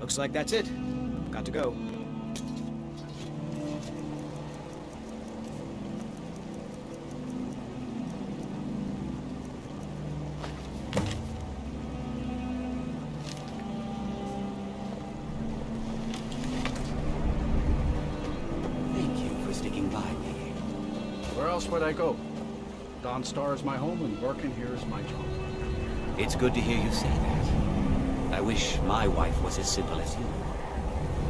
Looks like that's it. Got to go. Thank you for sticking by me. Where else would I go? Dawnstar is my home and working here is my job. It's good to hear you say that. I wish my wife was as simple as you.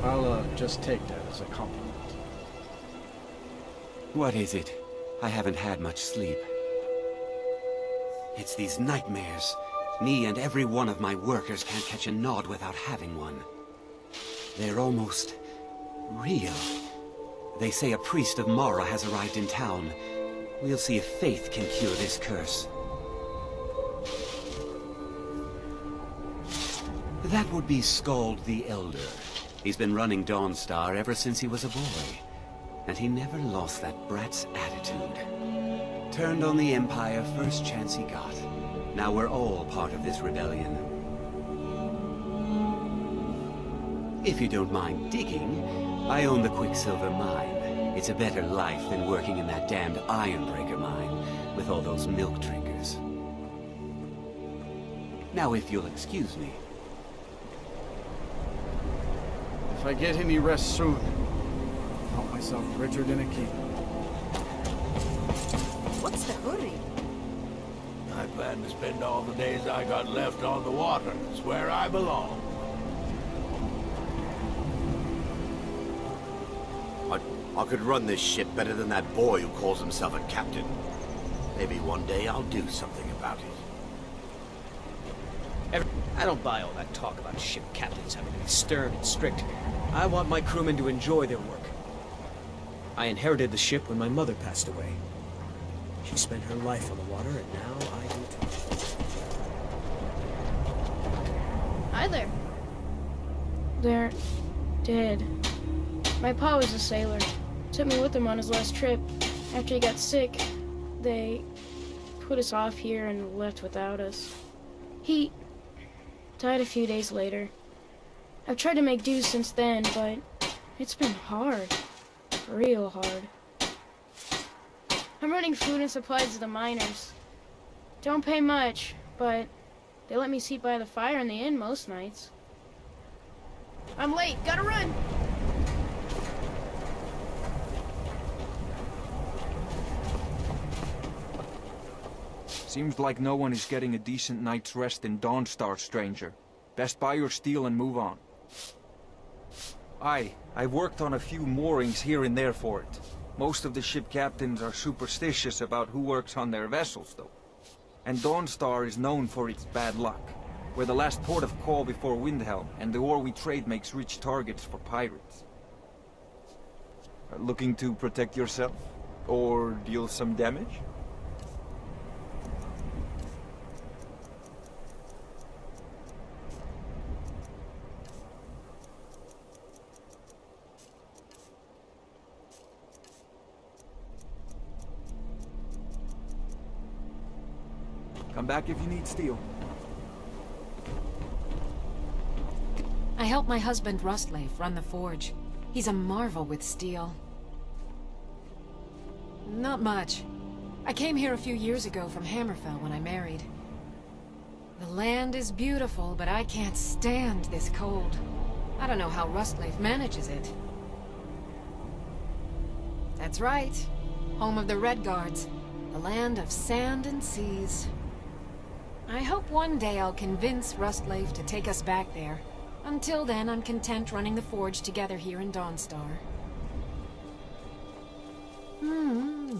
I'll just take that as a compliment. What is it? I haven't had much sleep. It's these nightmares. Me and every one of my workers can't catch a nod without having one. They're almost real. They say a priest of Mara has arrived in town. We'll see if faith can cure this curse. That would be Skald the Elder. He's been running Dawnstar ever since he was a boy. And he never lost that brat's attitude. Turned on the Empire first chance he got. Now we're all part of this rebellion. If you don't mind digging, I own the Quicksilver Mine. It's a better life than working in that damned Ironbreaker mine with all those milk drinkers. Now if you'll excuse me. If I get any rest soon, I'll help myself richer than a king. What's the hurry? I plan to spend all the days I got left on the water. It's where I belong. I could run this ship better than that boy who calls himself a captain. Maybe one day I'll do something about it. I don't buy all that talk about ship captains having to be stern and strict. I want my crewmen to enjoy their work. I inherited the ship when my mother passed away. She spent her life on the water, and now I do too. Hi there. They're dead. My pa was a sailor. Took me with him on his last trip. After he got sick, they put us off here and left without us. He died a few days later. I've tried to make do since then, but it's been hard. Real hard. I'm running food and supplies to the miners. Don't pay much, but they let me sleep by the fire in the inn most nights. I'm late, gotta run! Seems like no one is getting a decent night's rest in Dawnstar, stranger. Best buy your steel and move on. I've worked on a few moorings here and there for it. Most of the ship captains are superstitious about who works on their vessels, though. And Dawnstar is known for its bad luck. We're the last port of call before Windhelm, and the ore we trade makes rich targets for pirates. Looking to protect yourself? Or deal some damage? Come back if you need steel. I help my husband Rustleif run the forge. He's a marvel with steel. Not much. I came here a few years ago from Hammerfell when I married. The land is beautiful, but I can't stand this cold. I don't know how Rustleif manages it. That's right. Home of the Redguards. The land of sand and seas. I hope one day I'll convince Rustleif to take us back there. Until then, I'm content running the forge together here in Dawnstar.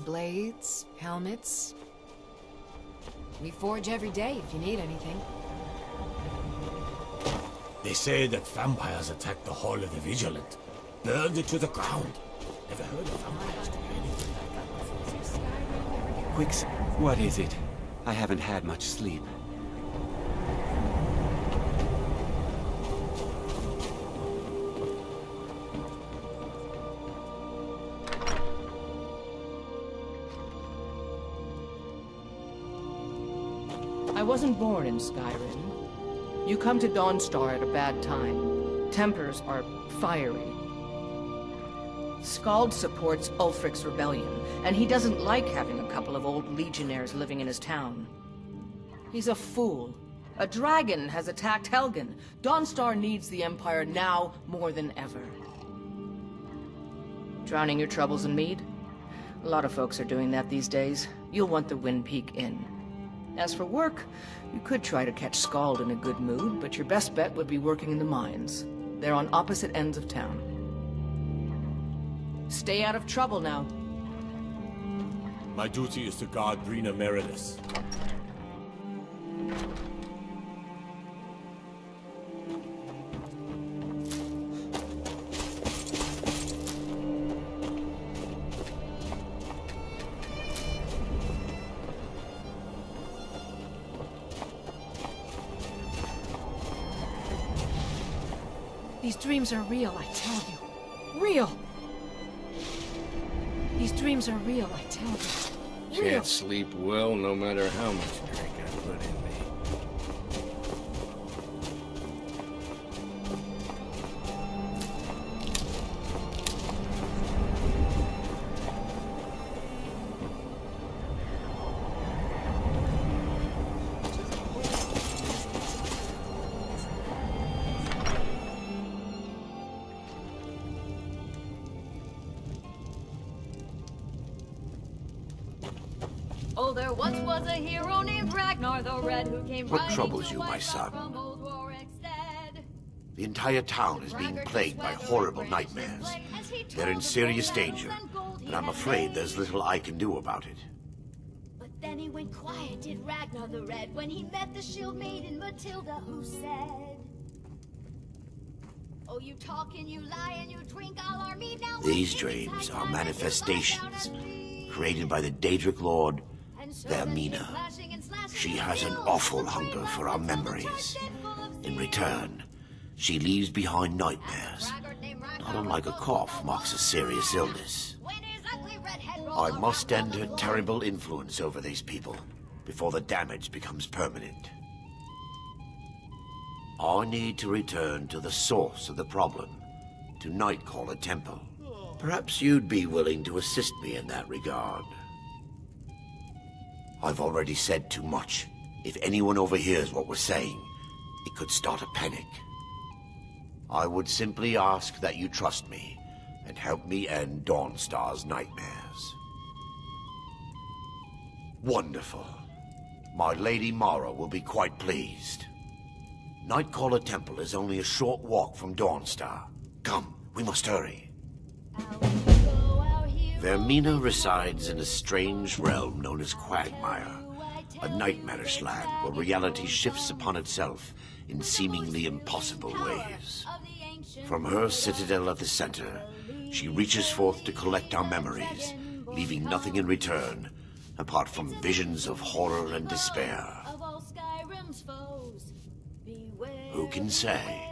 Blades, helmets. We forge every day if you need anything. They say that vampires attacked the Hall of the Vigilant. Burned it to the ground. Never heard of vampires doing anything like that before. Skyrim. Quicks, what is it? I haven't had much sleep. I wasn't born in Skyrim. You come to Dawnstar at a bad time. tempers are fiery. Skald supports Ulfric's rebellion, and he doesn't like having a couple of old legionnaires living in his town. He's a fool. A dragon has attacked Helgen. Dawnstar needs the Empire now more than ever. Drowning your troubles in mead? A lot of folks are doing that these days. You'll want the Wind Peak Inn. As for work, you could try to catch Skald in a good mood, but your best bet would be working in the mines. They're on opposite ends of town. Stay out of trouble now. My duty is to guard Brina Meredith. These dreams are real, I tell you. Real! These dreams are real, I tell you. Real! Can't sleep well no matter how much drink I put in me. Oh, there once was a hero named Ragnar the Red who came What riding troubles to you, my wipe out son? from old Warwickstead. The entire town is being plagued by horrible nightmares. They're in serious danger, and I'm afraid there's little I can do about it. But then he went quiet, did Ragnar the Red, when he met the shield maiden Matilda, who said, "Oh, you talk and you lie and you drink all our mead now." These dreams are manifestations created by the Daedric Lord, their Minne. She has an awful hunger for our memories. In return, she leaves behind nightmares. Not unlike a cough marks a serious illness. I must end her terrible influence over these people before the damage becomes permanent. I need to return to the source of the problem, to Nightcaller Temple. Perhaps you'd be willing to assist me in that regard. I've already said too much. If anyone overhears what we're saying, it could start a panic. I would simply ask that you trust me and help me end Dawnstar's nightmares. Wonderful. My Lady Mara will be quite pleased. Nightcaller Temple is only a short walk from Dawnstar. Come, we must hurry. Vermina resides in a strange realm known as Quagmire, a nightmarish land where reality shifts upon itself in seemingly impossible ways. From her citadel at the center, she reaches forth to collect our memories, leaving nothing in return apart from visions of horror and despair. Who can say?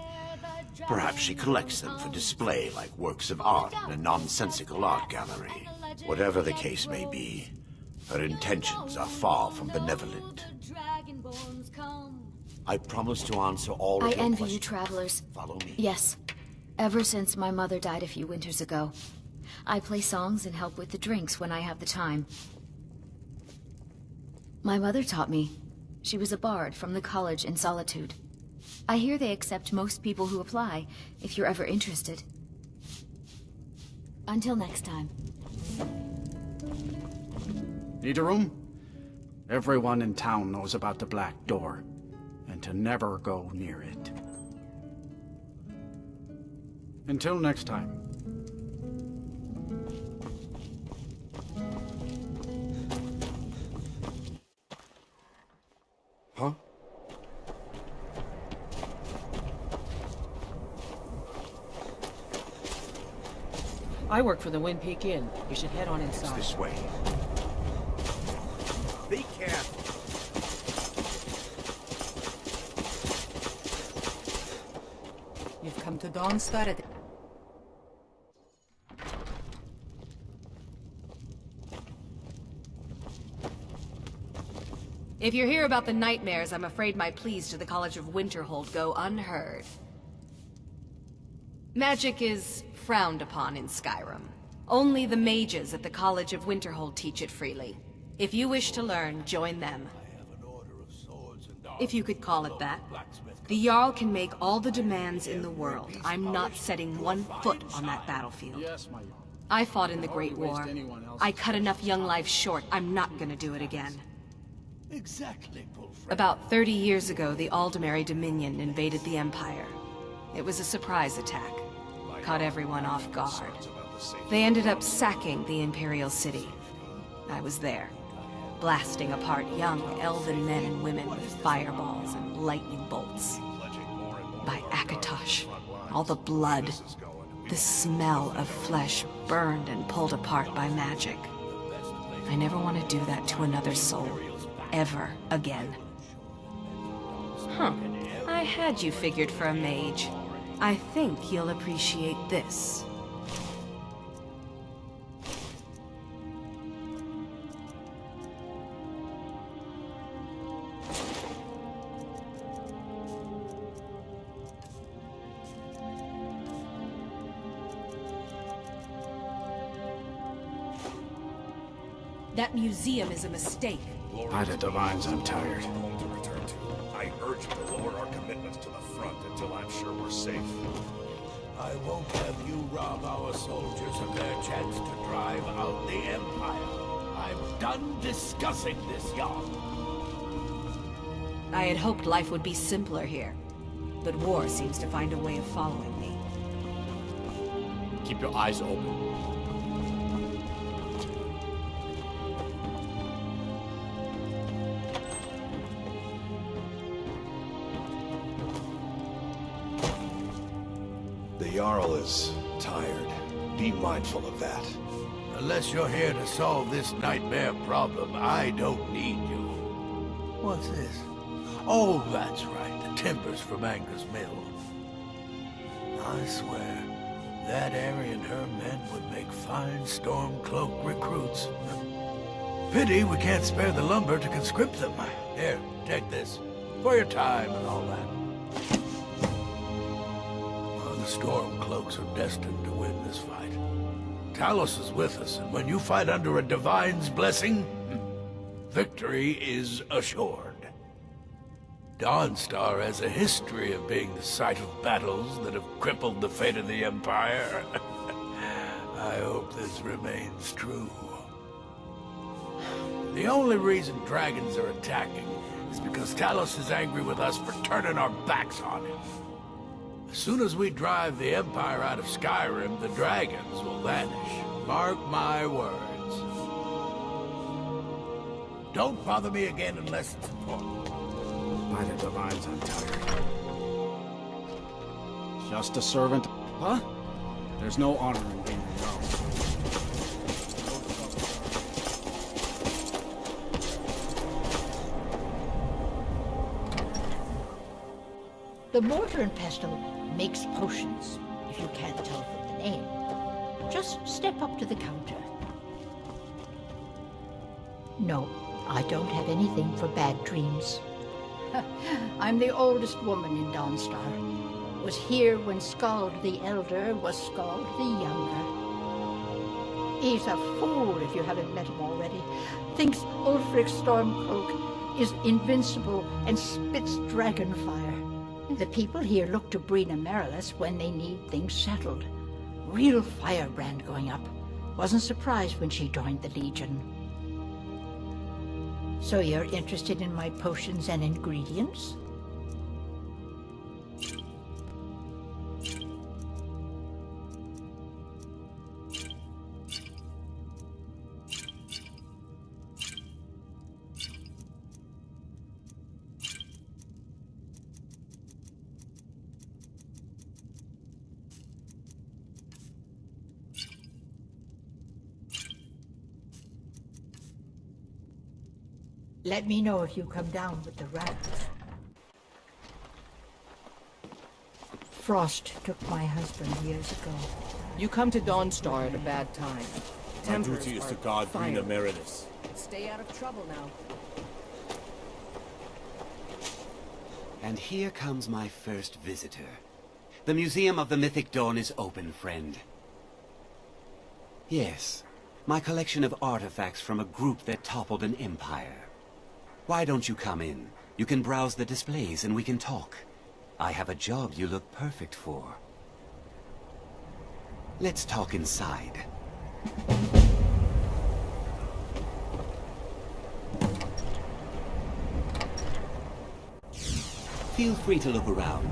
Perhaps she collects them for display like works of art in a nonsensical art gallery. Whatever the case may be, her intentions are far from benevolent. I promise to answer all of your questions. I envy you travelers. Follow me. Yes. Ever since my mother died a few winters ago. I play songs and help with the drinks when I have the time. My mother taught me. She was a bard from the college in Solitude. I hear they accept most people who apply, if you're ever interested. Until next time. Need a room? Everyone in town knows about the Black Door, and to never go near it. Until next time. Huh? I work for the Wind Peak Inn. You should head on inside. This way. Be careful. You've come to Dawnstar at... If you hear about the nightmares, I'm afraid my pleas to the College of Winterhold go unheard. Magic is frowned upon in Skyrim. Only the mages at the College of Winterhold teach it freely. If you wish to learn, join them. If you could call it that. The Jarl can make all the demands in the world. I'm not setting one foot on that battlefield. Yes, my Jarl. I fought in the Great War. I cut enough young lives short. I'm not gonna do it again. Exactly, Bullfrog. About 30 years ago, the Aldemary Dominion invaded the Empire. It was a surprise attack. Caught everyone off guard. They ended up sacking the Imperial City. I was there, blasting apart young elven men and women with fireballs and lightning bolts. By Akatosh, all the blood, the smell of flesh burned and pulled apart by magic. I never want to do that to another soul, ever again. Huh. I had you figured for a mage. I think you'll appreciate this. That museum is a mistake. By the divines, I'm tired. Home to return to. I urge you to lower our commitments to the front until I'm sure we're safe. I won't have you rob our soldiers of their chance to drive out the Empire. I'm done discussing this, Jarl. I had hoped life would be simpler here, but war seems to find a way of following me. Keep your eyes open. The Jarl is tired. Be mindful of that. Unless you're here to solve this nightmare problem, I don't need you. What's this? Oh, that's right. The timbers from Anger's mill. I swear, that Aerie and her men would make fine Stormcloak recruits. Pity we can't spare the lumber to conscript them. Here, take this. For your time and all that. The Stormcloaks are destined to win this fight. Talos is with us, and when you fight under a divine's blessing, victory is assured. Dawnstar has a history of being the site of battles that have crippled the fate of the Empire. I hope this remains true. The only reason dragons are attacking is because Talos is angry with us for turning our backs on him. As soon as we drive the Empire out of Skyrim, the dragons will vanish. Mark my words. Don't bother me again unless it's important. By the divines, I'm tired. Just a servant. Huh? There's no honor in being a Jarl. The mortar and pestle makes potions, if you can't tell from the name. Just step up to the counter. No, I don't have anything for bad dreams. I'm the oldest woman in Dawnstar. Was here when Skald the Elder was Skald the Younger. He's a fool if you haven't met him already. Thinks Ulfric Stormcloak is invincible and spits dragon fire. The people here look to Brina Marilis when they need things settled. Real firebrand going up. Wasn't surprised when she joined the Legion. So you're interested in my potions and ingredients? Let me know if you come down with the rats. Frost took my husband years ago. You come to Dawnstar at a bad time. My duty is to guard Minne Meredith. Stay out of trouble now. And here comes my first visitor. The Museum of the Mythic Dawn is open, friend. Yes, my collection of artifacts from a group that toppled an empire. Why don't you come in? You can browse the displays and we can talk. I have a job you look perfect for. Let's talk inside. Feel free to look around.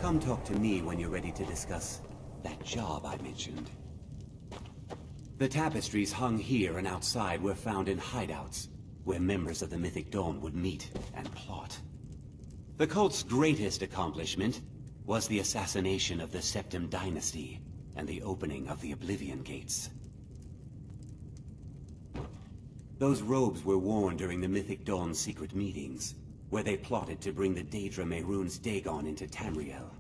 Come talk to me when you're ready to discuss that job I mentioned. The tapestries hung here and outside were found in hideouts, where members of the Mythic Dawn would meet and plot. The cult's greatest accomplishment was the assassination of the Septim Dynasty and the opening of the Oblivion Gates. Those robes were worn during the Mythic Dawn's secret meetings, where they plotted to bring the Daedra Mehrunes Dagon into Tamriel.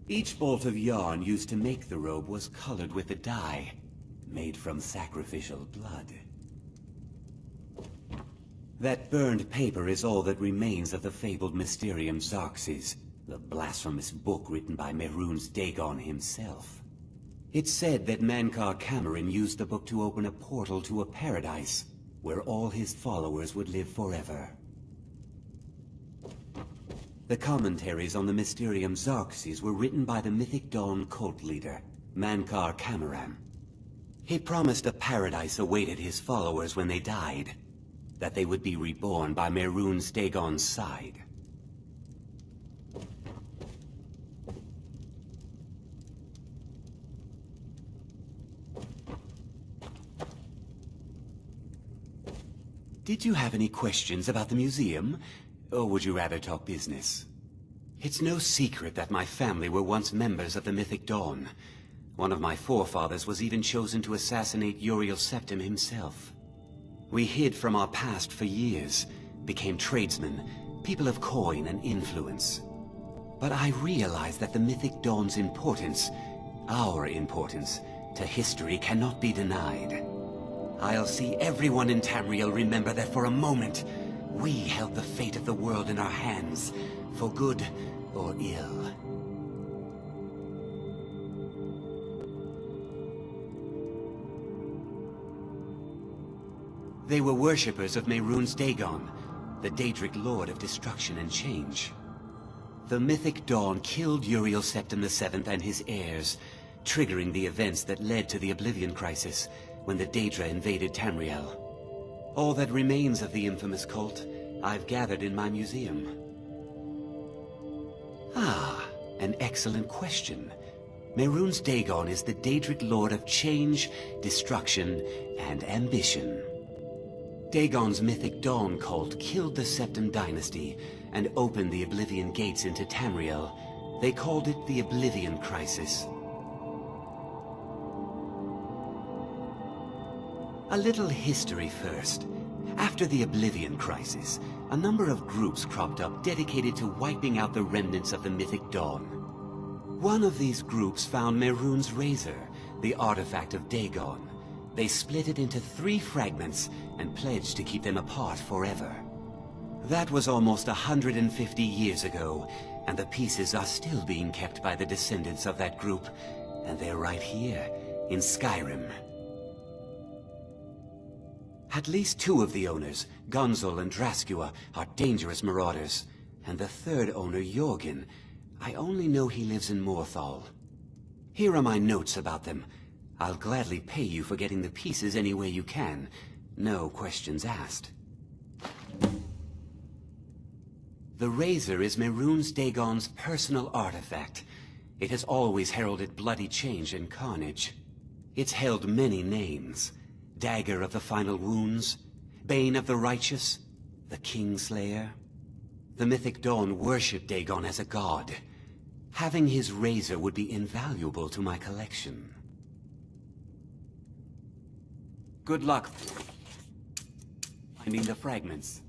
Each bolt of yarn used to make the robe was colored with a dye made from sacrificial blood. That burned paper is all that remains of the fabled Mysterium Xarxes, the blasphemous book written by Mehrunes Dagon himself. It's said that Mankar Cameron used the book to open a portal to a paradise where all his followers would live forever. The commentaries on the Mysterium Xarxes were written by the Mythic Dawn cult leader, Mankar Cameron. He promised a paradise awaited his followers when they died, that they would be reborn by Mehrunes Dagon's side. Did you have any questions about the museum? Or would you rather talk business? It's no secret that my family were once members of the Mythic Dawn. One of my forefathers was even chosen to assassinate Uriel Septim himself. We hid from our past for years, became tradesmen, people of coin and influence. But I realized that the Mythic Dawn's importance, our importance, to history cannot be denied. I'll see everyone in Tamriel remember that for a moment, we held the fate of the world in our hands, for good or ill. They were worshippers of Mehrunes Dagon, the Daedric Lord of Destruction and Change. The Mythic Dawn killed Uriel Septim VII and his heirs, triggering the events that led to the Oblivion Crisis, when the Daedra invaded Tamriel. All that remains of the infamous cult, I've gathered in my museum. Ah, an excellent question. Mehrunes Dagon is the Daedric Lord of Change, Destruction, and Ambition. Dagon's Mythic Dawn cult killed the Septim Dynasty and opened the Oblivion Gates into Tamriel. They called it the Oblivion Crisis. A little history first. After the Oblivion Crisis, a number of groups cropped up dedicated to wiping out the remnants of the Mythic Dawn. One of these groups found Mehrunes' razor, the artifact of Dagon. They split it into 3 fragments and pledged to keep them apart forever. That was almost 150 years ago, and the pieces are still being kept by the descendants of that group, and they're right here, in Skyrim. At least 2 of the owners, Gunzel and Draskua, are dangerous marauders, and the 3rd owner, Jorgen, I only know he lives in Morthal. Here are my notes about them. I'll gladly pay you for getting the pieces any way you can. No questions asked. The razor is Mehrunes Dagon's personal artifact. It has always heralded bloody change and carnage. It's held many names. Dagger of the Final Wounds, Bane of the Righteous, the Kingslayer. The Mythic Dawn worshipped Dagon as a god. Having his razor would be invaluable to my collection. Good luck finding the fragments.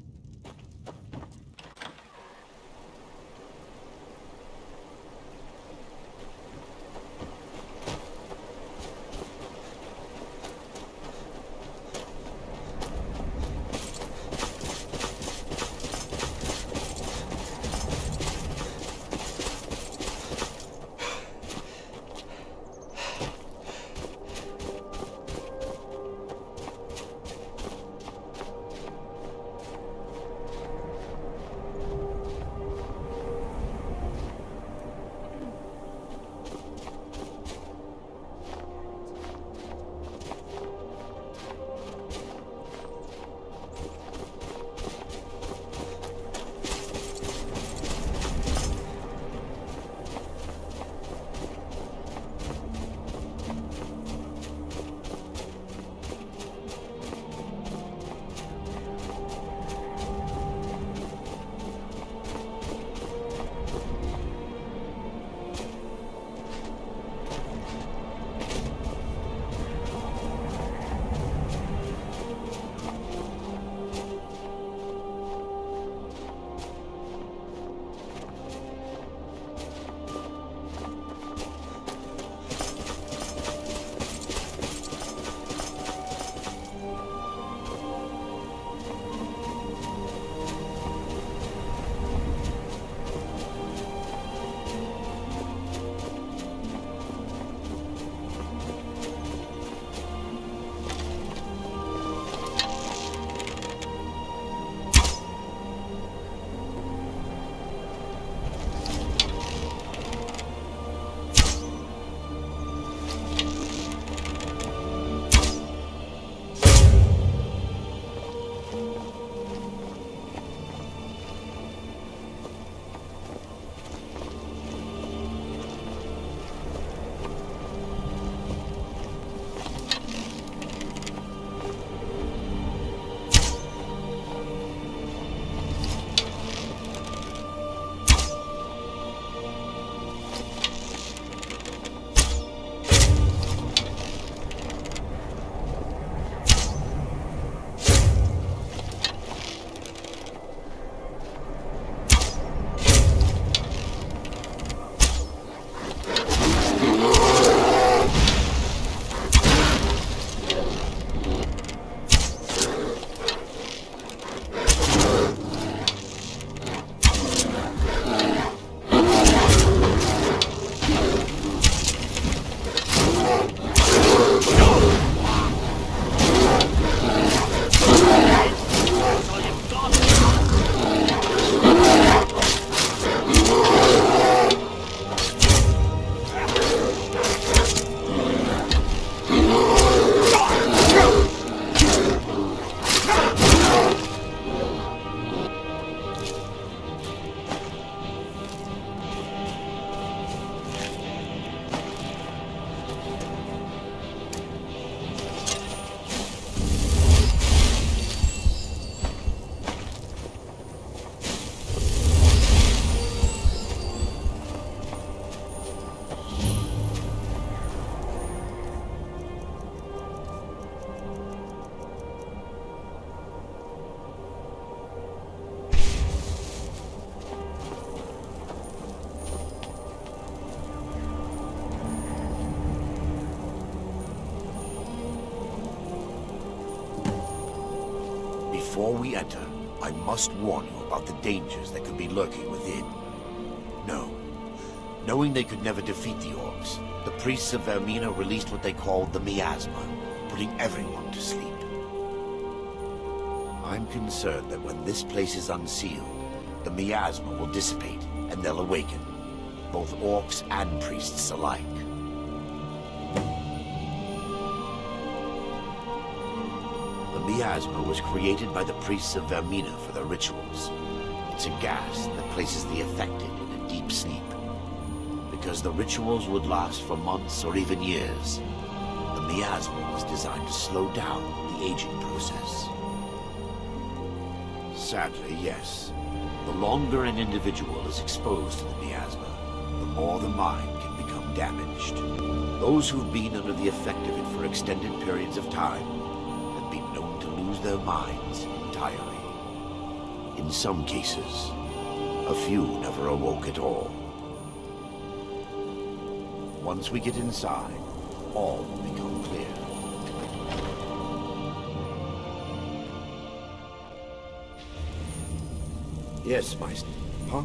Before we enter, I must warn you about the dangers that could be lurking within. No. Knowing they could never defeat the orcs, the priests of Vermina released what they called the miasma, putting everyone to sleep. I'm concerned that when this place is unsealed, the miasma will dissipate and they'll awaken, both orcs and priests alike. The miasma was created by the priests of Vermina for their rituals. It's a gas that places the affected in a deep sleep. Because the rituals would last for months or even years, the miasma was designed to slow down the aging process. Sadly, yes. The longer an individual is exposed to the miasma, the more the mind can become damaged. Those who've been under the effect of it for extended periods of time have been known to lose their minds entirely. In some cases, a few never awoke at all. Once we get inside, all will become clear. Yes, Meister. Huh?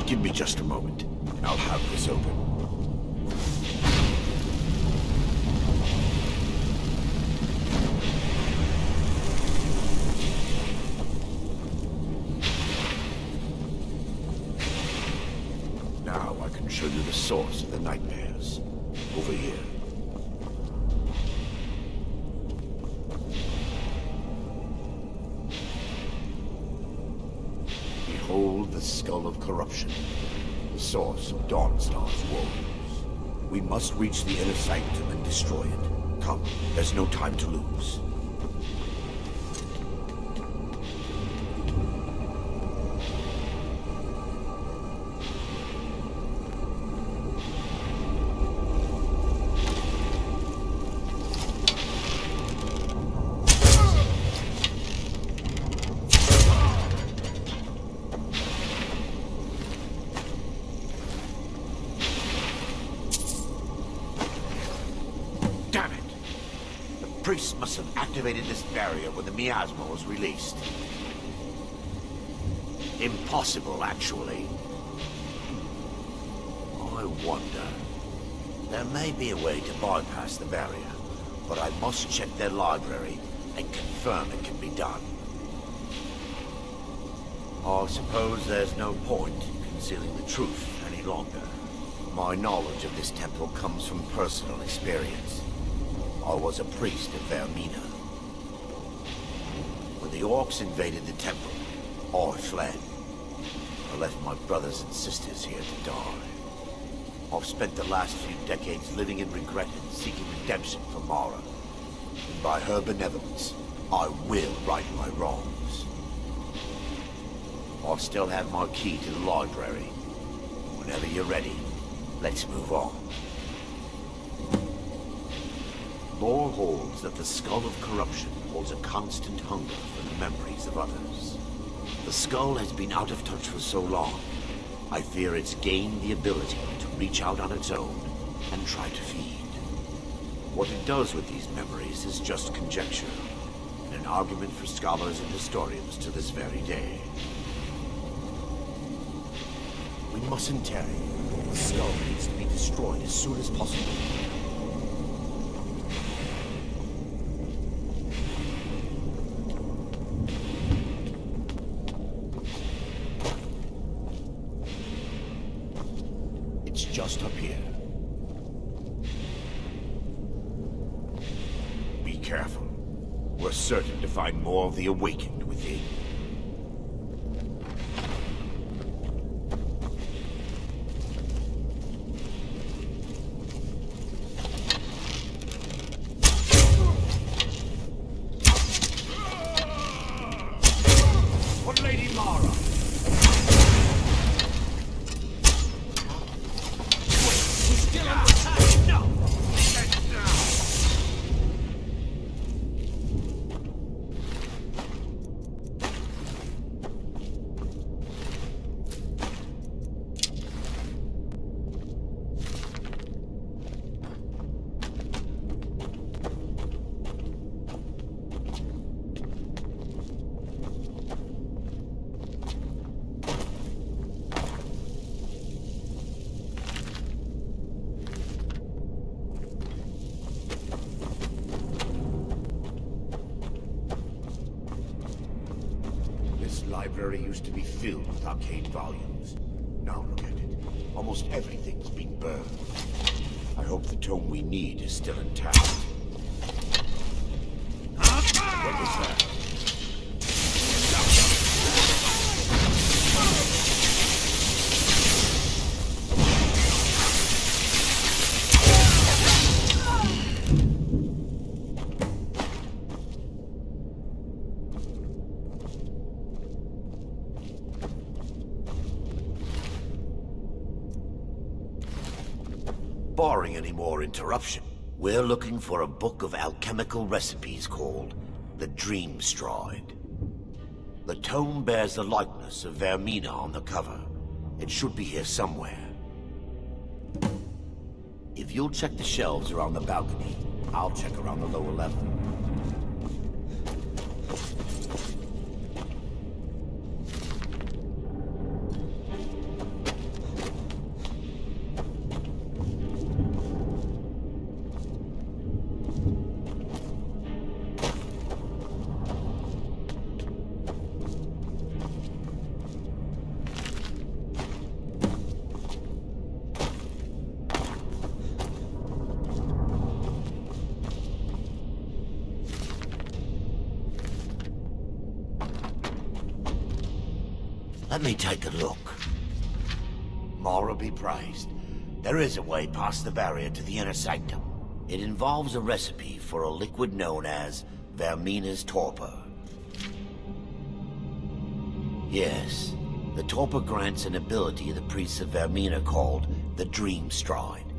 Give me just a moment, and I'll have this open. Now I can show you the source of the nightmares. Over here. Behold the skull of corruption, the source of Dawnstar's woes. We must reach the inner sanctum and destroy it. Come, there's no time to lose. Priests must have activated this barrier when the miasma was released. Impossible, actually. I wonder. There may be a way to bypass the barrier, but I must check their library and confirm it can be done. I suppose there's no point in concealing the truth any longer. My knowledge of this temple comes from personal experience. I was a priest of Vermina. When the orcs invaded the temple, I fled. I left my brothers and sisters here to die. I've spent the last few decades living in regret and seeking redemption for Mara. And by her benevolence, I will right my wrongs. I still have my key to the library. Whenever you're ready, let's move on. Lore holds that the skull of corruption holds a constant hunger for the memories of others. The skull has been out of touch for so long, I fear it's gained the ability to reach out on its own and try to feed. What it does with these memories is just conjecture, and an argument for scholars and historians to this very day. We mustn't tarry. The skull needs to be destroyed as soon as possible. Just up here. Be careful. We're certain to find more of the awakened within. For Lady Mara! library used to be filled with arcane volumes. Now look at it. Almost everything's been burned. I hope the tome we need is still intact. What was that? Barring any more interruption, we're looking for a book of alchemical recipes called the Dream Stride. The tome bears the likeness of Vermina on the cover. It should be here somewhere. If you'll check the shelves around the balcony, I'll check around the lower level. Let me take a look. Mara be praised. There is a way past the barrier to the inner sanctum. It involves a recipe for a liquid known as Vermina's torpor. Yes, the torpor grants an ability the priests of Vermina called the Dream Stride,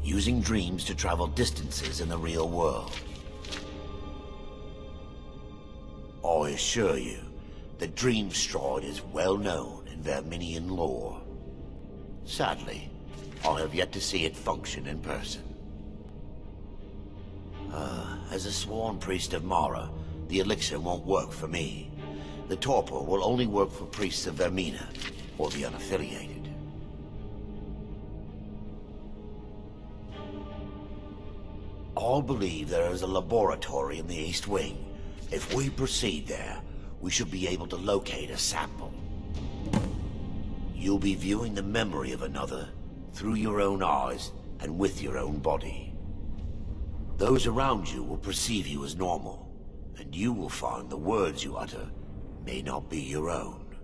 using dreams to travel distances in the real world. I assure you, the Dream Stride is well known in Verminian lore. Sadly, I have yet to see it function in person. As a sworn priest of Mara, the elixir won't work for me. The torpor will only work for priests of Vermina, or the unaffiliated. I believe there is a laboratory in the East Wing. If we proceed there, we should be able to locate a sample. You'll be viewing the memory of another through your own eyes and with your own body. Those around you will perceive you as normal, and you will find the words you utter may not be your own.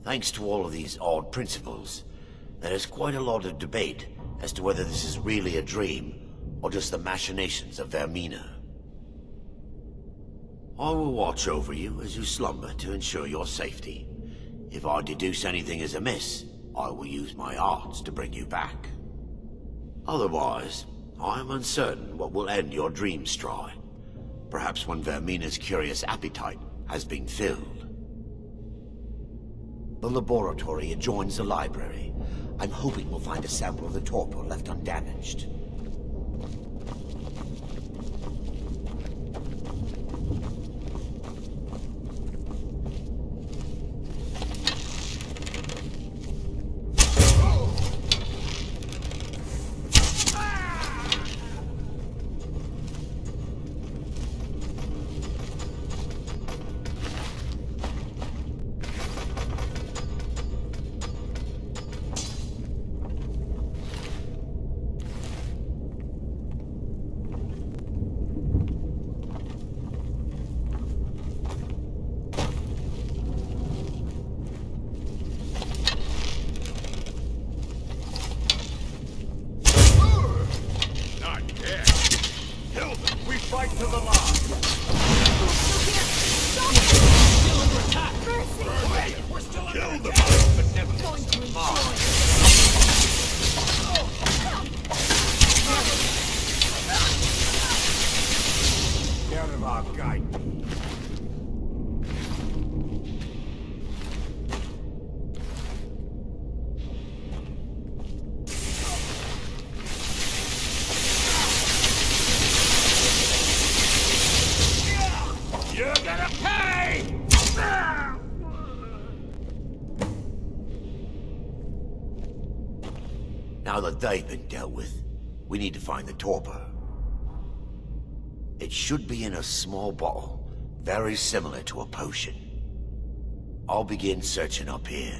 Thanks to all of these odd principles, there is quite a lot of debate as to whether this is really a dream or just the machinations of Vermina. I will watch over you as you slumber to ensure your safety. If I deduce anything is amiss, I will use my arts to bring you back. Otherwise, I am uncertain what will end your dream stride. Perhaps when Vermina's curious appetite has been filled. The laboratory adjoins the library. I'm hoping we'll find a sample of the torpor left undamaged. Now that they've been dealt with, we need to find the torpor. It should be in a small bottle, very similar to a potion. I'll begin searching up here.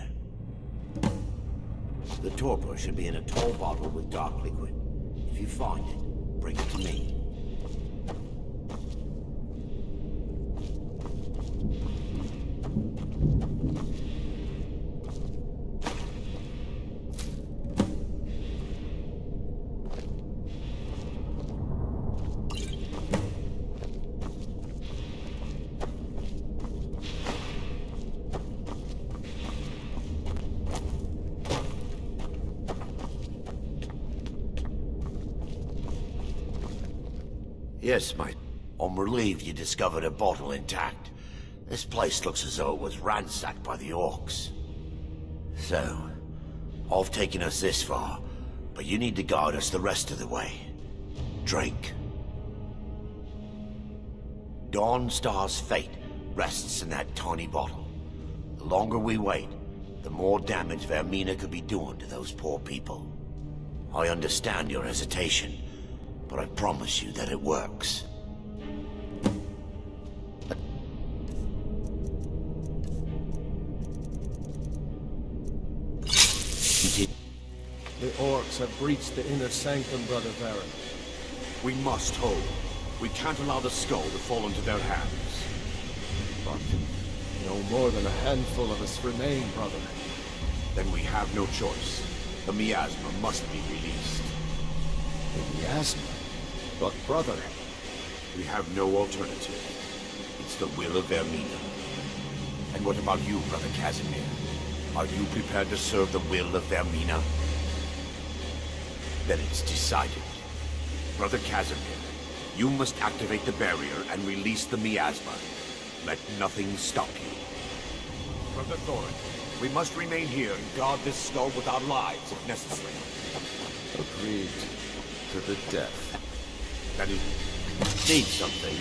The torpor should be in a tall bottle with dark liquid. If you find it, bring it to me. Yes, mate. I'm relieved you discovered a bottle intact. This place looks as though it was ransacked by the orcs. So, I've taken us this far, but you need to guide us the rest of the way. Drink. Dawnstar's fate rests in that tiny bottle. The longer we wait, the more damage Vermina could be doing to those poor people. I understand your hesitation, but I promise you that it works. The orcs have breached the inner sanctum, Brother Baron. We must hold. We can't allow the skull to fall into their hands. But no more than a handful of us remain, brother. Then we have no choice. The miasma must be released. The miasma? But brother... We have no alternative. It's the will of Vermina. And what about you, Brother Casimir? Are you prepared to serve the will of Vermina? Then it's decided. Brother Casimir, you must activate the barrier and release the miasma. Let nothing stop you. Brother Thorin, we must remain here and guard this skull with our lives if necessary. Agreed to the death. That is... Need something?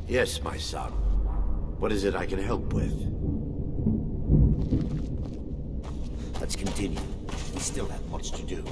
Yes, my son. What is it I can help with? Let's continue. We still have much to do.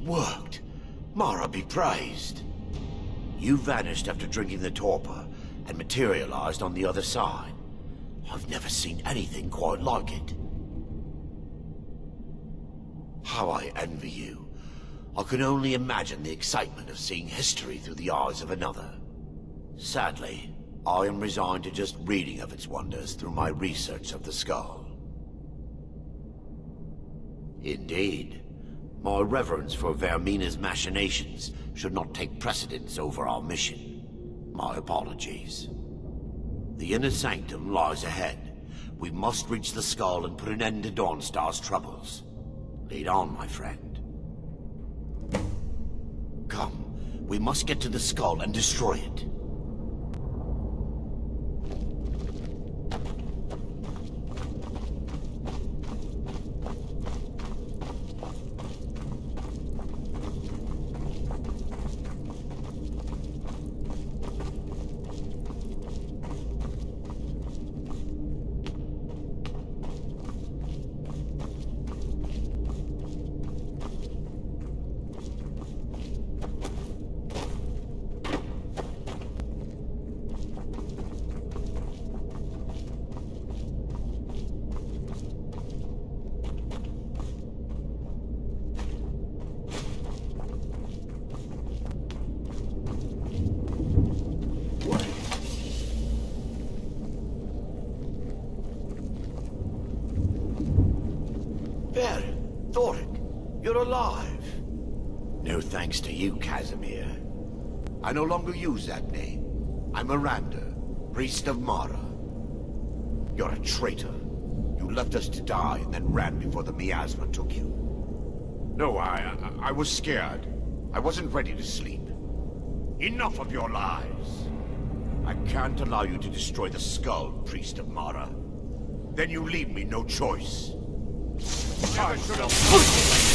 worked. Mara be praised. You vanished after drinking the torpor and materialized on the other side. I've never seen anything quite like it. How I envy you. I can only imagine the excitement of seeing history through the eyes of another. Sadly, I am resigned to just reading of its wonders through my research of the skull. Indeed. My reverence for Vermina's machinations should not take precedence over our mission. My apologies. The inner sanctum lies ahead. We must reach the skull and put an end to Dawnstar's troubles. Lead on, my friend. Come, we must get to the skull and destroy it. No thanks to you, Casimir. I no longer use that name. I'm Miranda, priest of Mara. You're a traitor. You left us to die and then ran before the miasma took you. No, I was scared. I wasn't ready to sleep. Enough of your lies. I can't allow you to destroy the skull, priest of Mara. Then you leave me no choice. I should have...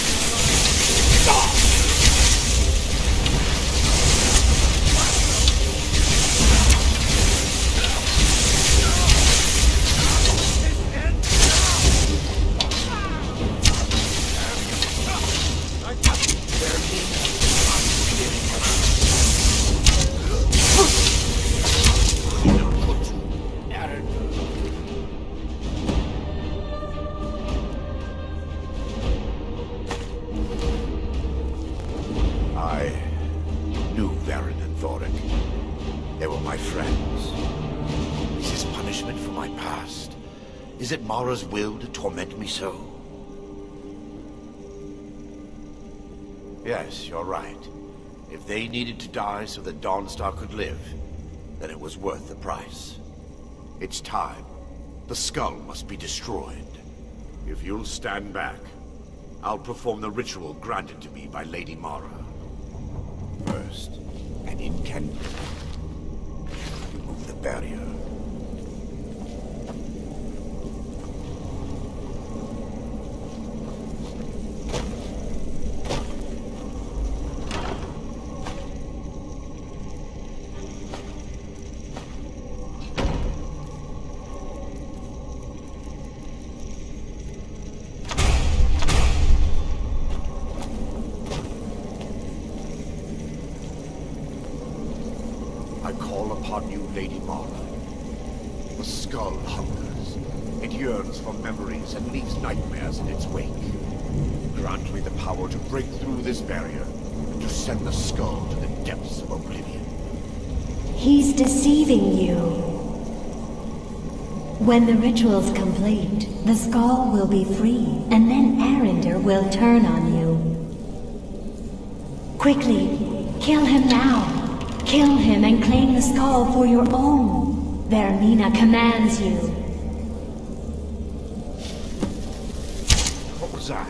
Is it Mara's will to torment me so? Yes, you're right. If they needed to die so that Dawnstar could live, then it was worth the price. It's time. The skull must be destroyed. If you'll stand back, I'll perform the ritual granted to me by Lady Mara. First, an incantation. Remove the barrier. I call upon you, Lady Mara. The skull hungers. It yearns for memories and leaves nightmares in its wake. Grant me the power to break through this barrier and to send the skull to the depths of oblivion. He's deceiving you. When the ritual's complete, the skull will be free, and then Arender will turn on you. Quickly, kill him now. Kill him and claim the skull for your own. Vermina commands you. What was that?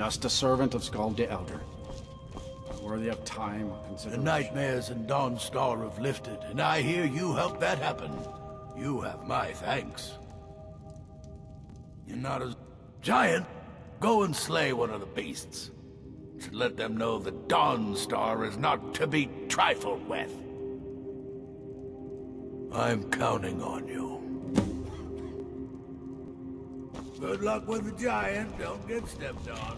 Just a servant of Skald the Elder. Worthy of time or The consideration. nightmares in Dawnstar have lifted, and I hear you helped that happen. You have my thanks. You're not a giant. Go and slay one of the beasts. Should let them know that Dawnstar is not to be trifled with. I'm counting on you. Good luck with the giant. Don't get stepped on.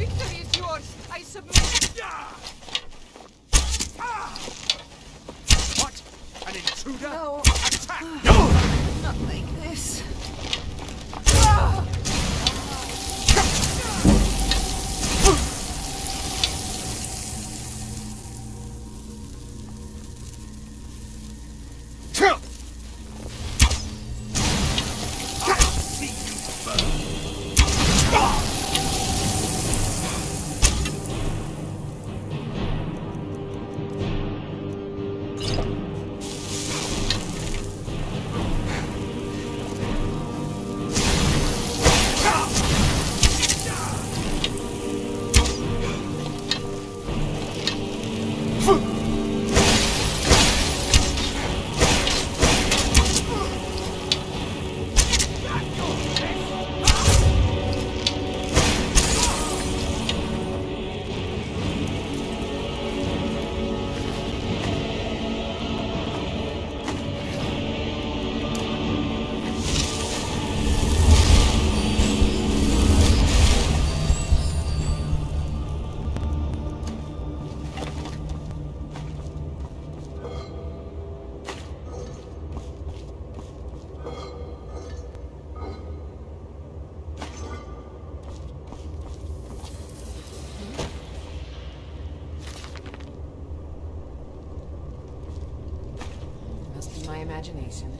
Victory is yours. I submit. What? An intruder? No. Attack! Not like this. Must be my imagination.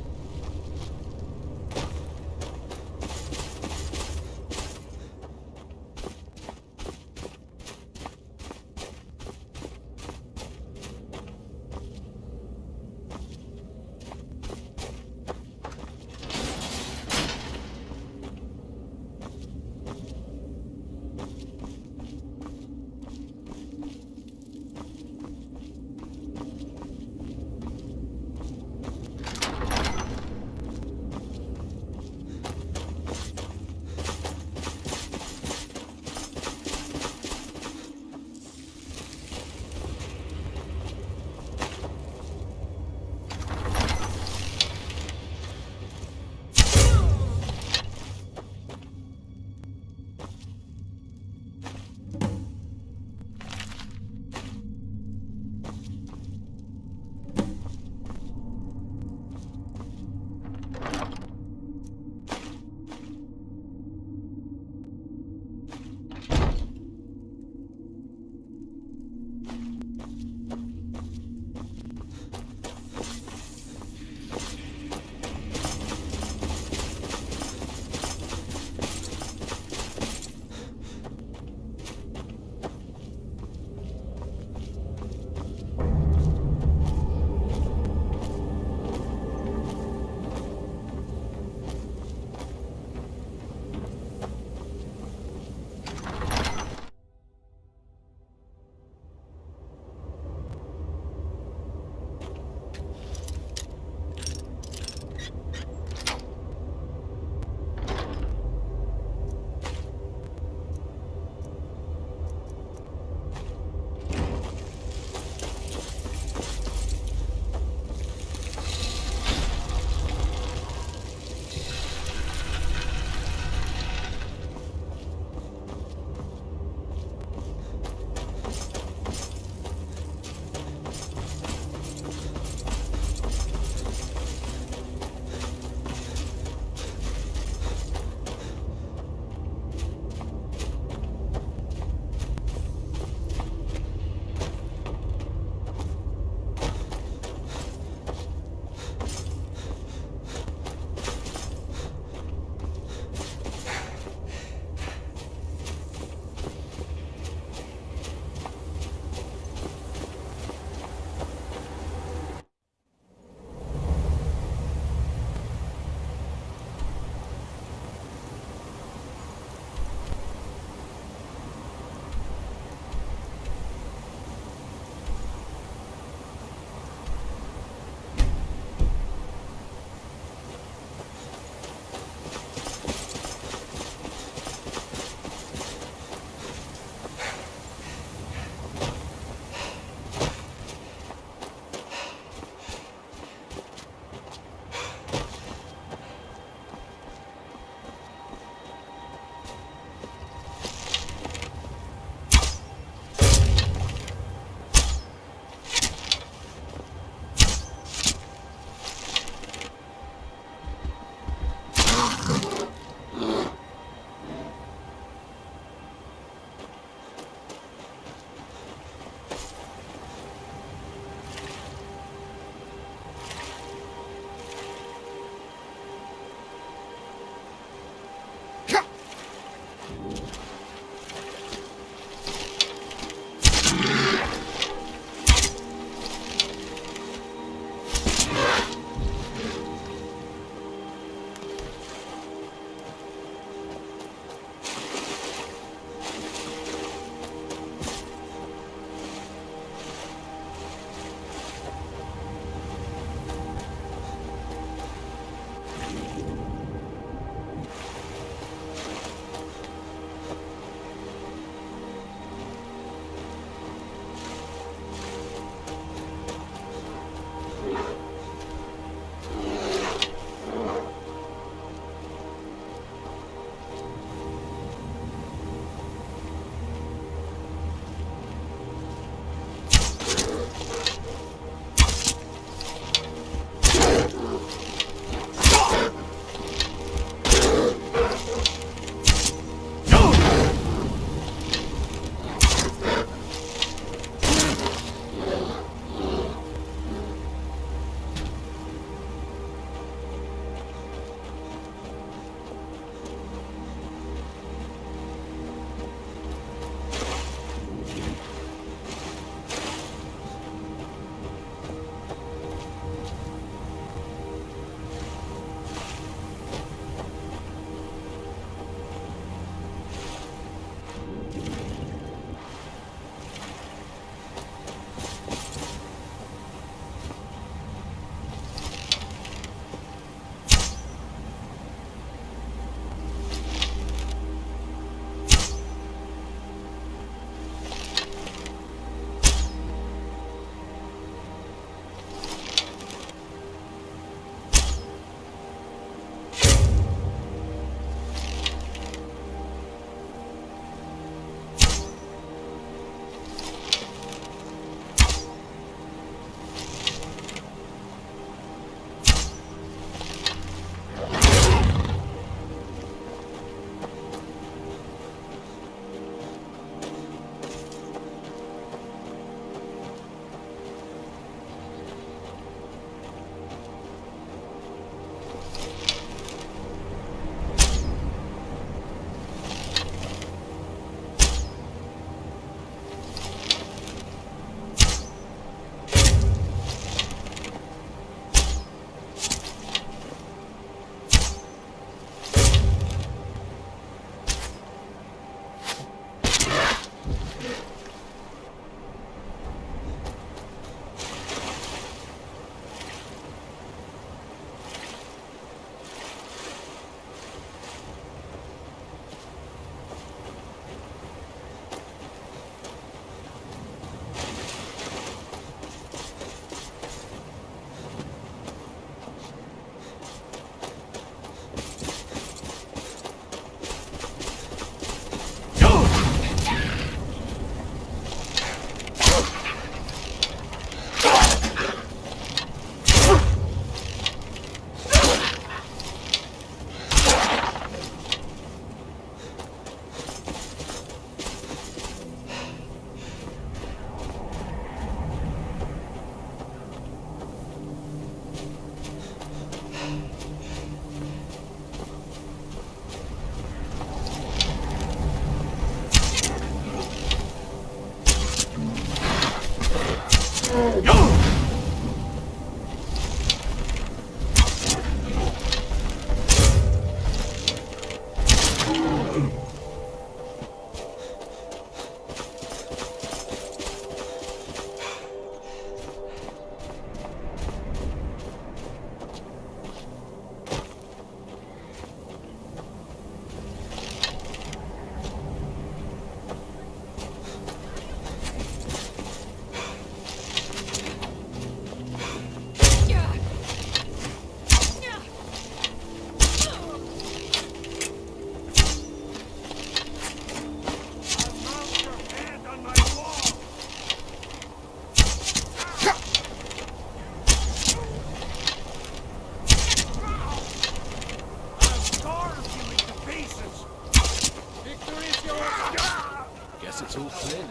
guess it's all clear now.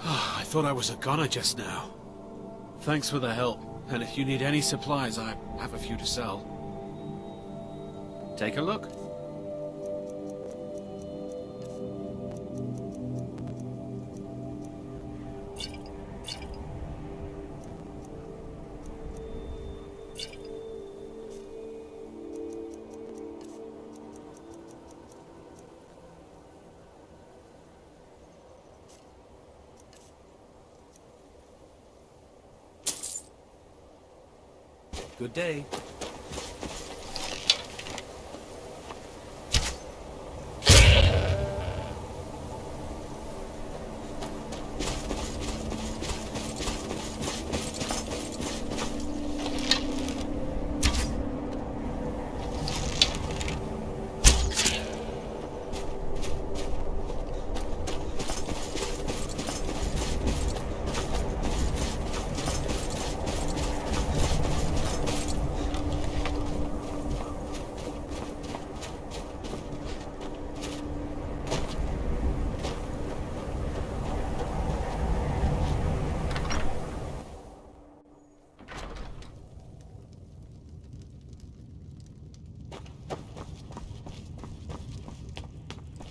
I thought I was a goner just now. Thanks for the help, and if you need any supplies, I have a few to sell. Take a look. Good day.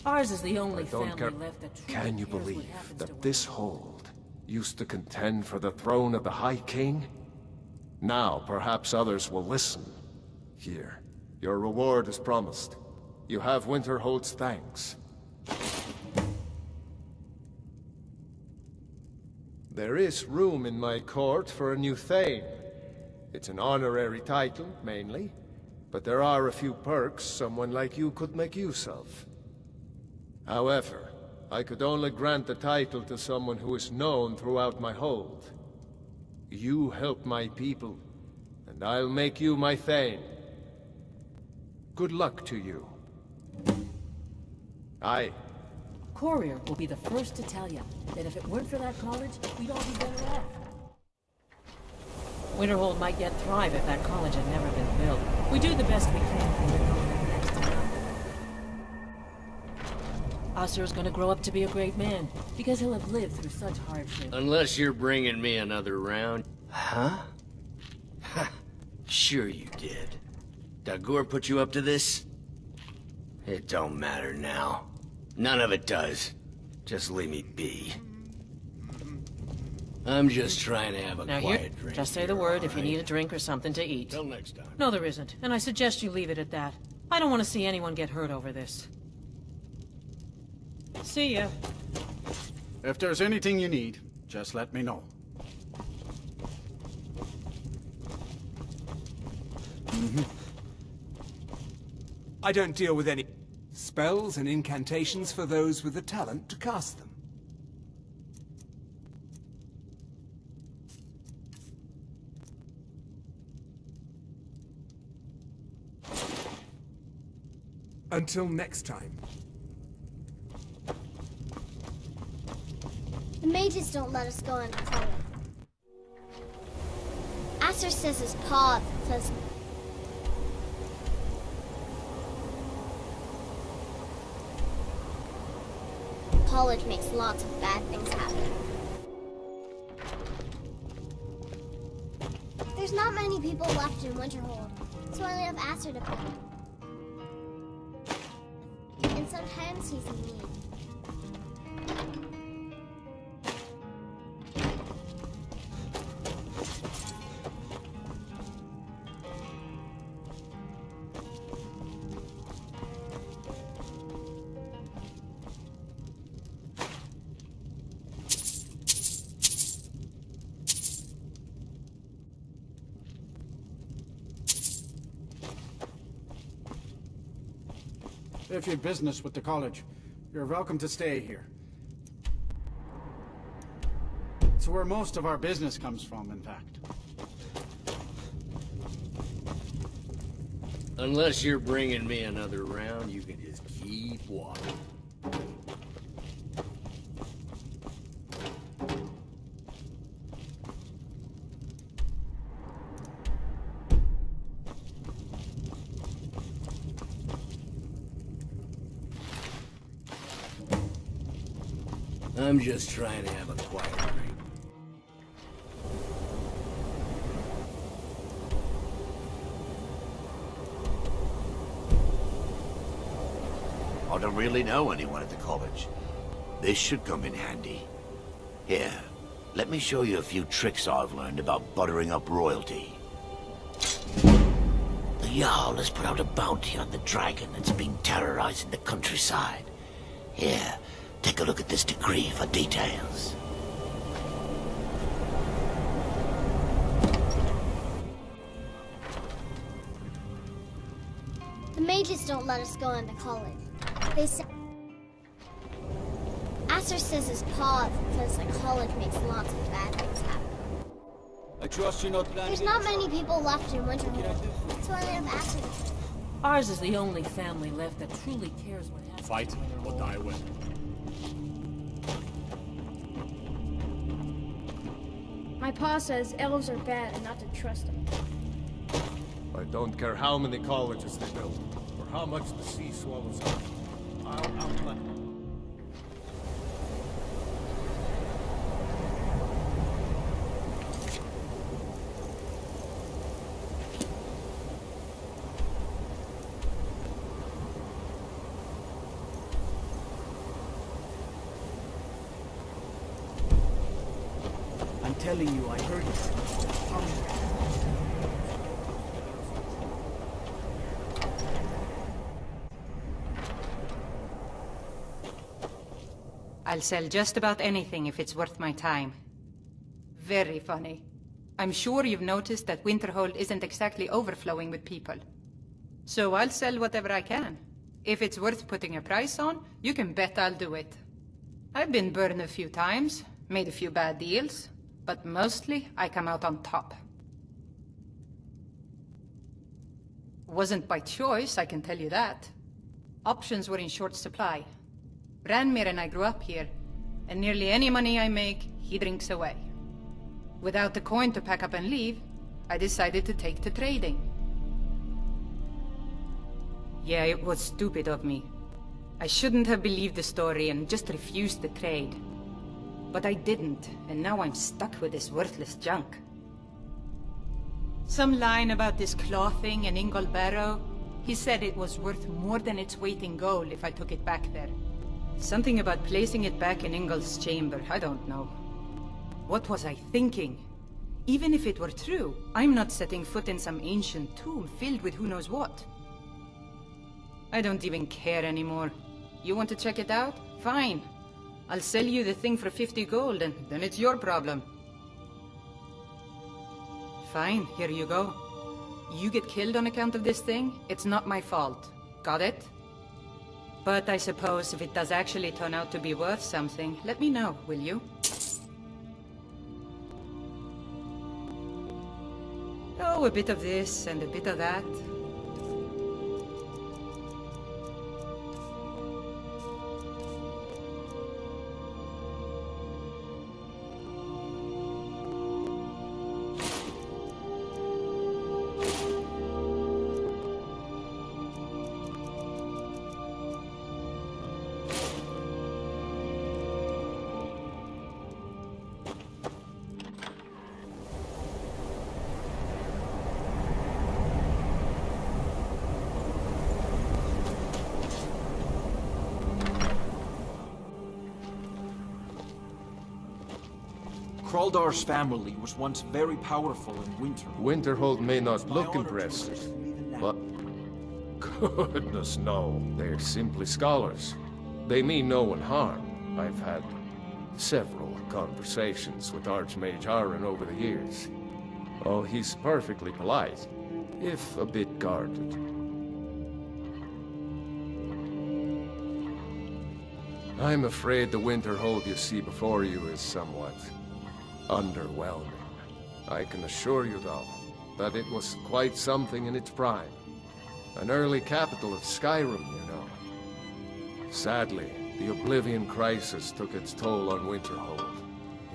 Ours is the only I don't family care. left that truly Can you cares what believe happens that to this hold used to contend for the throne of the High King? Now, perhaps others will listen. Here, your reward is promised. You have Winterhold's thanks. There is room in my court for a new Thane. It's an honorary title, mainly, but there are a few perks someone like you could make use of. However, I could only grant the title to someone who is known throughout my hold. You help my people, and I'll make you my Thane. Good luck to you. Aye. Courier will be the first to tell you that if it weren't for that college, we'd all be better off. Winterhold might yet thrive if that college had never been built. We do the best we can for Winterhold next time. Asser's gonna grow up to be a great man, because he'll have lived through such hardship. Unless you're bringing me another round. Huh? Sure you did. Dagur put you up to this? It don't matter now. None of it does. Just leave me be. I'm just trying to have a Now quiet here, drink. just say the word if you need a drink or something to eat. Till next time. No, there isn't, and I suggest you leave it at that. I don't want to see anyone get hurt over this. See ya. If there's anything you need, just let me know. I don't deal with any spells and incantations for those with the talent to cast them. Until next time. The mages don't let us go into color. Asser says his paw says... College makes lots of bad things happen. There's not many people left in Winterhold, so I only have Asser to pay. And sometimes he's in need. If you've business with the college, you're welcome to stay here. It's where most of our business comes from, in fact. Unless you're bringing me another round, you can just keep walking. I'm just trying to have a quiet drink. I don't really know anyone at the college. This should come in handy. Here, let me show you a few tricks I've learned about buttering up royalty. The Jarl has put out a bounty on the dragon that's been terrorizing the countryside. Here, take a look at this decree for details. The mages don't let us go into college. They say... Asher says his paw says the college makes lots of bad things happen. I trust you're not planning. There's not many people left in Winterhold. That's why they have Asher. Ours is the only family left that truly cares what happens. Fight or die with. My pa says elves are bad and not to trust them. I don't care how many colleges they build, or how much the sea swallows up. I'll outlet. I'm telling you, I heard it. I'll sell just about anything if it's worth my time. Very funny. I'm sure you've noticed that Winterhold isn't exactly overflowing with people. So I'll sell whatever I can. If it's worth putting a price on, you can bet I'll do it. I've been burned a few times, made a few bad deals, but mostly I come out on top. Wasn't by choice, I can tell you that. Options were in short supply. Ranmir and I grew up here, and nearly any money I make, he drinks away. Without the coin to pack up and leave, I decided to take to trading. Yeah, it was stupid of me. I shouldn't have believed the story and just refused the trade. But I didn't, and now I'm stuck with this worthless junk. Some line about this clothing in Ingol Barrow, he said it was worth more than its weight in gold if I took it back there. Something about placing it back in Ingol's chamber, I don't know. What was I thinking? Even if it were true, I'm not setting foot in some ancient tomb filled with who knows what. I don't even care anymore. You want to check it out? Fine. I'll sell you the thing for 50 gold, and then it's your problem. Fine, here you go. You get killed on account of this thing, it's not my fault. Got it? But I suppose if it does actually turn out to be worth something, let me know, will you? Oh, a bit of this and a bit of that. Kraldar's family was once very powerful in Winterhold. Winterhold may not look impressive, but... Goodness no, they're simply scholars. They mean no one harm. I've had several conversations with Archmage Aron over the years. Oh, he's perfectly polite, if a bit guarded. I'm afraid the Winterhold you see before you is somewhat underwhelming. I can assure you, though, that it was quite something in its prime. An early capital of Skyrim, you know. Sadly, the Oblivion Crisis took its toll on Winterhold,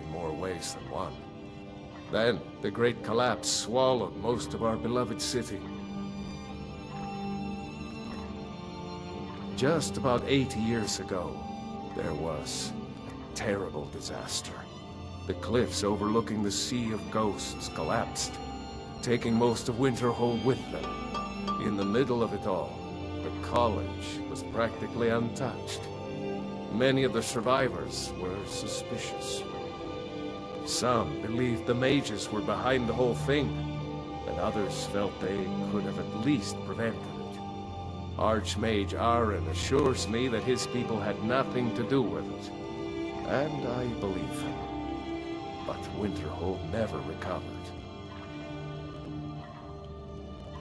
in more ways than one. Then, the Great Collapse swallowed most of our beloved city. Just about 80 years ago, there was terrible disaster. The cliffs overlooking the Sea of Ghosts collapsed, taking most of Winterhold with them. In the middle of it all, the college was practically untouched. Many of the survivors were suspicious. Some believed the mages were behind the whole thing, and others felt they could have at least prevented it. Archmage Aaron assures me that his people had nothing to do with it, and I believe him. But Winterhold never recovered.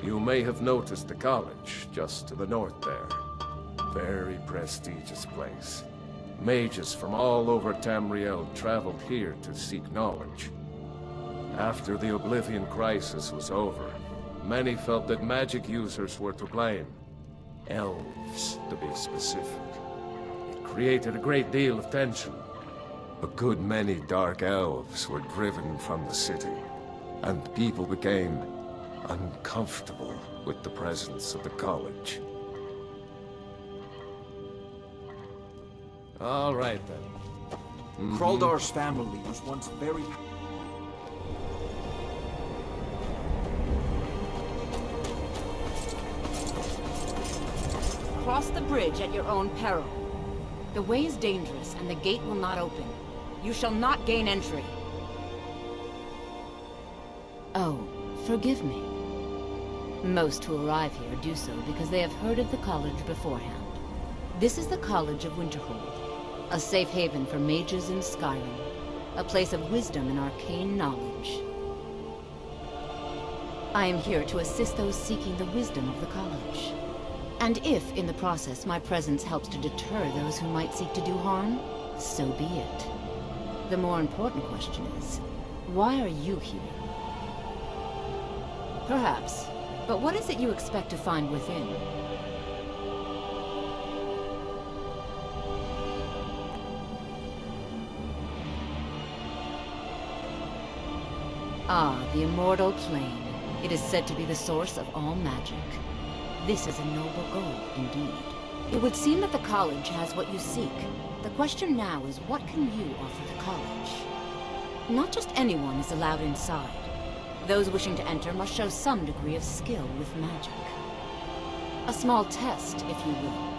You may have noticed the college just to the north there. Very prestigious place. Mages from all over Tamriel traveled here to seek knowledge. After the Oblivion Crisis was over, many felt that magic users were to blame. Elves, to be specific. It created a great deal of tension. A good many dark elves were driven from the city, and people became uncomfortable with the presence of the college. All right, then. Kraldar's family was once very... Cross the bridge at your own peril. The way is dangerous, and the gate will not open. You shall not gain entry. Oh, forgive me. Most who arrive here do so because they have heard of the college beforehand. This is the College of Winterhold, a safe haven for mages in Skyrim, a place of wisdom and arcane knowledge. I am here to assist those seeking the wisdom of the college. And if, in the process, my presence helps to deter those who might seek to do harm, so be it. The more important question is, why are you here? Perhaps, but what is it you expect to find within? Ah, the immortal plane. It is said to be the source of all magic. This is a noble goal, indeed. It would seem that the college has what you seek. The question now is, what can you offer the college? Not just anyone is allowed inside. Those wishing to enter must show some degree of skill with magic. A small test, if you will.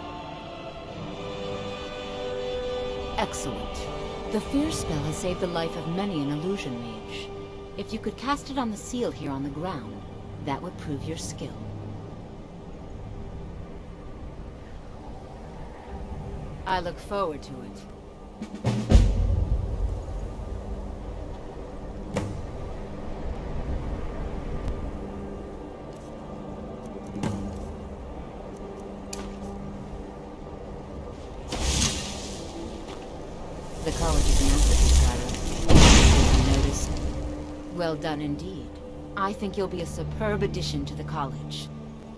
Excellent. The fear spell has saved the life of many an illusion mage. If you could cast it on the seal here on the ground, that would prove your skill. I look forward to it. The college is an asset to Skyrim. Unnoticed. Well done indeed. I think you'll be a superb addition to the college.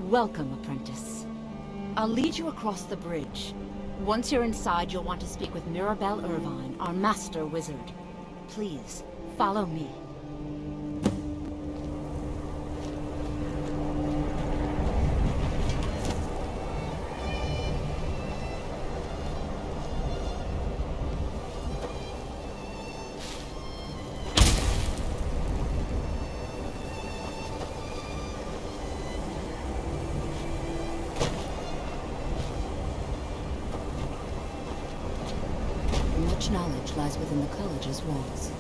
Welcome, apprentice. I'll lead you across the bridge. Once you're inside, you'll want to speak with Mirabelle Irvine, our master wizard. Please, follow me. Much knowledge lies within the college's walls.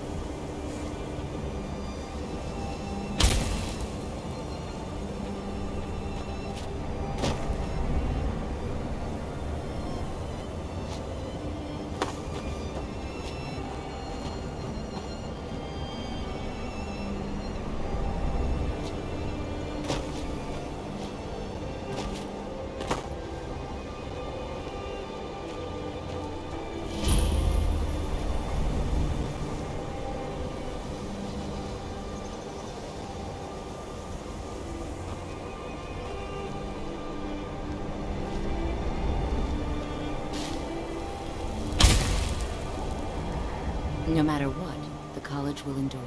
No matter what, the college will endure.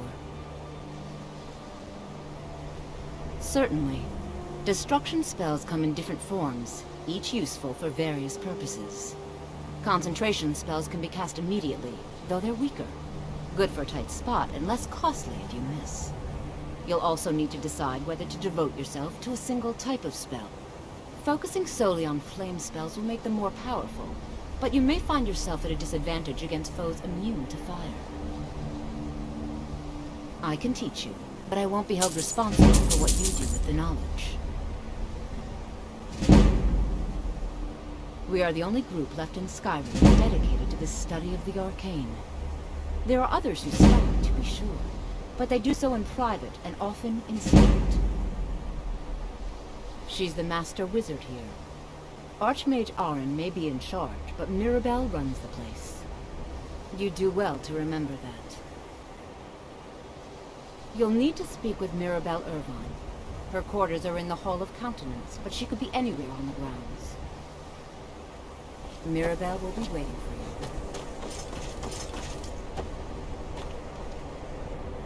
Certainly. Destruction spells come in different forms, each useful for various purposes. Concentration spells can be cast immediately, though they're weaker. Good for a tight spot and less costly if you miss. You'll also need to decide whether to devote yourself to a single type of spell. Focusing solely on flame spells will make them more powerful, but you may find yourself at a disadvantage against foes immune to fire. I can teach you, but I won't be held responsible for what you do with the knowledge. We are the only group left in Skyrim dedicated to this study of the arcane. There are others who study, to be sure, but they do so in private and often in secret. She's the master wizard here. Archmage Aaron may be in charge, but Mirabelle runs the place. You do well to remember that. You'll need to speak with Mirabelle Irvine. Her quarters are in the Hall of Countenance, but she could be anywhere on the grounds. Mirabelle will be waiting for you.